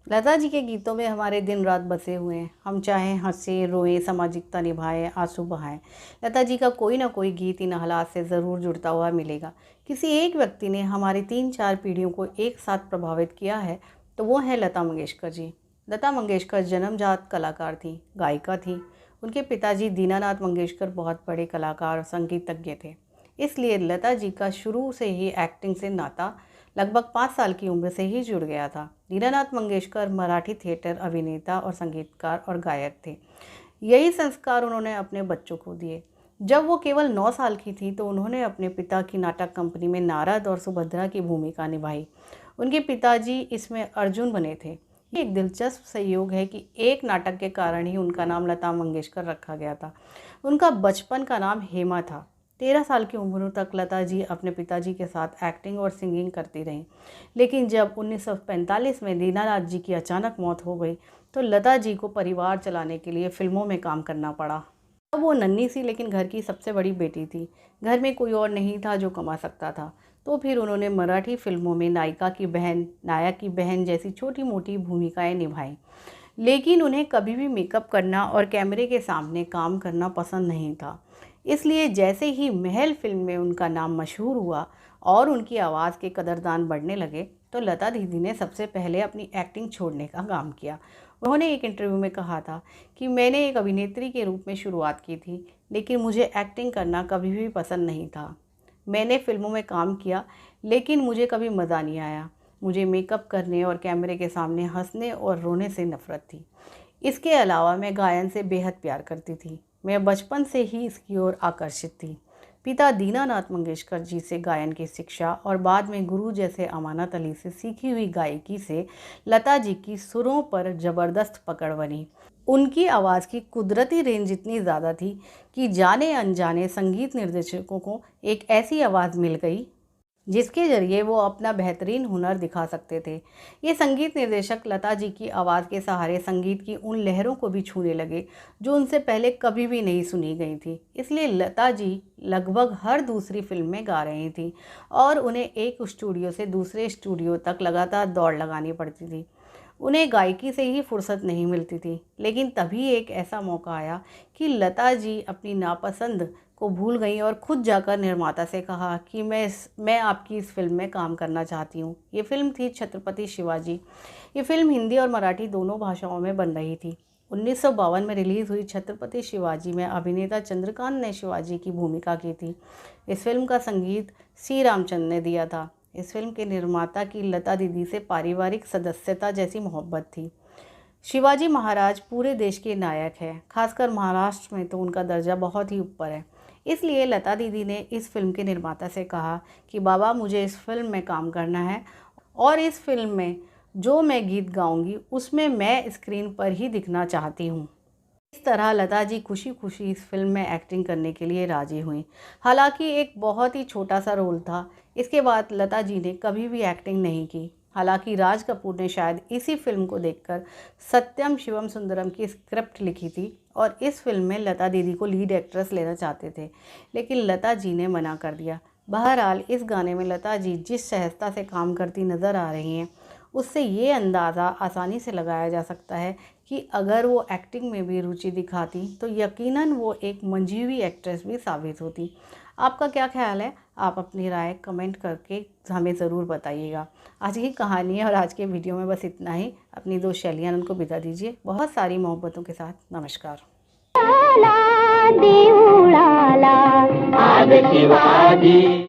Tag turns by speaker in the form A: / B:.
A: लता जी के गीतों में हमारे दिन रात बसे हुए हैं। हम चाहे हंसें रोएं, सामाजिकता निभाएं, आंसू बहाएं, लता जी का कोई ना कोई गीत इन हालात से ज़रूर जुड़ता हुआ मिलेगा। किसी एक व्यक्ति ने हमारी 3-4 पीढ़ियों को एक साथ प्रभावित किया है तो वो है लता मंगेशकर जी। लता मंगेशकर जन्मजात कलाकार थी, गायिका थी। उनके पिताजी दीनानाथ मंगेशकर बहुत बड़े कलाकार और संगीतज्ञ थे। इसलिए लता जी का शुरू से ही एक्टिंग से नाता लगभग 5 साल की उम्र से ही जुड़ गया था। दीनानाथ मंगेशकर मराठी थिएटर अभिनेता और संगीतकार और गायक थे। यही संस्कार उन्होंने अपने बच्चों को दिए। जब वो केवल 9 साल की थी तो उन्होंने अपने पिता की नाटक कंपनी में नारद और सुभद्रा की भूमिका निभाई। उनके पिताजी इसमें अर्जुन बने थे। ये एक दिलचस्प संयोग है कि एक नाटक के कारण ही उनका नाम लता मंगेशकर रखा गया था। उनका बचपन का नाम हेमा था। 13 साल की उम्र तक लता जी अपने पिताजी के साथ एक्टिंग और सिंगिंग करती रहीं। लेकिन जब 1945 में दीनानाथ जी की अचानक मौत हो गई तो लता जी को परिवार चलाने के लिए फिल्मों में काम करना पड़ा। अब वो नन्ही सी लेकिन घर की सबसे बड़ी बेटी थी। घर में कोई और नहीं था जो कमा सकता था। तो फिर उन्होंने मराठी फिल्मों में नायिका की बहन, नायक की बहन जैसी छोटी मोटी भूमिकाएं निभाई। लेकिन उन्हें कभी भी मेकअप करना और कैमरे के सामने काम करना पसंद नहीं था। इसलिए जैसे ही महल फिल्म में उनका नाम मशहूर हुआ और उनकी आवाज़ के कदरदान बढ़ने लगे तो लता दीदी ने सबसे पहले अपनी एक्टिंग छोड़ने का काम किया। उन्होंने एक इंटरव्यू में कहा था कि मैंने एक अभिनेत्री के रूप में शुरुआत की थी, लेकिन मुझे एक्टिंग करना कभी भी पसंद नहीं था। मैंने फिल्मों में काम किया लेकिन मुझे कभी मज़ा नहीं आया। मुझे मेकअप करने और कैमरे के सामने हंसने और रोने से नफ़रत थी। इसके अलावा मैं गायन से बेहद प्यार करती थी। मैं बचपन से ही इसकी ओर आकर्षित थी। पिता दीनानाथ मंगेशकर जी से गायन की शिक्षा और बाद में गुरु जैसे अमानत अली से सीखी हुई गायकी से लता जी की सुरों पर ज़बरदस्त पकड़ बनी। उनकी आवाज़ की कुदरती रेंज इतनी ज़्यादा थी कि जाने अनजाने संगीत निर्देशकों को एक ऐसी आवाज़ मिल गई जिसके ज़रिए वो अपना बेहतरीन हुनर दिखा सकते थे। ये संगीत निर्देशक लता जी की आवाज़ के सहारे संगीत की उन लहरों को भी छूने लगे जो उनसे पहले कभी भी नहीं सुनी गई थी। इसलिए लता जी लगभग हर दूसरी फिल्म में गा रही थी और उन्हें एक स्टूडियो से दूसरे स्टूडियो तक लगातार दौड़ लगानी पड़ती थी। उन्हें गायकी से ही फुर्सत नहीं मिलती थी। लेकिन तभी एक ऐसा मौका आया कि लता जी अपनी नापसंद को भूल गई और खुद जाकर निर्माता से कहा कि मैं आपकी इस फिल्म में काम करना चाहती हूँ। ये फिल्म थी छत्रपति शिवाजी। ये फिल्म हिंदी और मराठी दोनों भाषाओं में बन रही थी। 1952 में रिलीज़ हुई छत्रपति शिवाजी में अभिनेता चंद्रकांत ने शिवाजी की भूमिका की थी। इस फिल्म का संगीत सी रामचंद्र ने दिया था। इस फिल्म के निर्माता की लता दीदी से पारिवारिक सदस्यता जैसी मोहब्बत थी। शिवाजी महाराज पूरे देश के नायक हैं, खासकर महाराष्ट्र में तो उनका दर्जा बहुत ही ऊपर है। इसलिए लता दीदी ने इस फिल्म के निर्माता से कहा कि बाबा मुझे इस फिल्म में काम करना है और इस फिल्म में जो मैं गीत गाऊंगी उसमें मैं स्क्रीन पर ही दिखना चाहती हूँ। इस तरह लता जी खुशी खुशी इस फिल्म में एक्टिंग करने के लिए राजी हुई। हालांकि एक बहुत ही छोटा सा रोल था। इसके बाद लता जी ने कभी भी एक्टिंग नहीं की। हालांकि राज कपूर ने शायद इसी फिल्म को देखकर सत्यम शिवम सुंदरम की स्क्रिप्ट लिखी थी और इस फिल्म में लता दीदी को लीड एक्ट्रेस लेना चाहते थे, लेकिन लता जी ने मना कर दिया। बहरहाल इस गाने में लता जी जिस सहजता से काम करती नज़र आ रही हैं उससे ये अंदाज़ा आसानी से लगाया जा सकता है कि अगर वो एक्टिंग में भी रुचि दिखाती तो यकीनन वो एक मंझी हुई एक्ट्रेस भी साबित होती। आपका क्या ख्याल है? आप अपनी राय कमेंट करके हमें ज़रूर बताइएगा। आज की कहानी और आज के वीडियो में बस इतना ही। अपनी दोस्त शैलियान उनको विदा दीजिए बहुत सारी मोहब्बतों के साथ। नमस्कार।
B: देऊळाला आज शिवाजी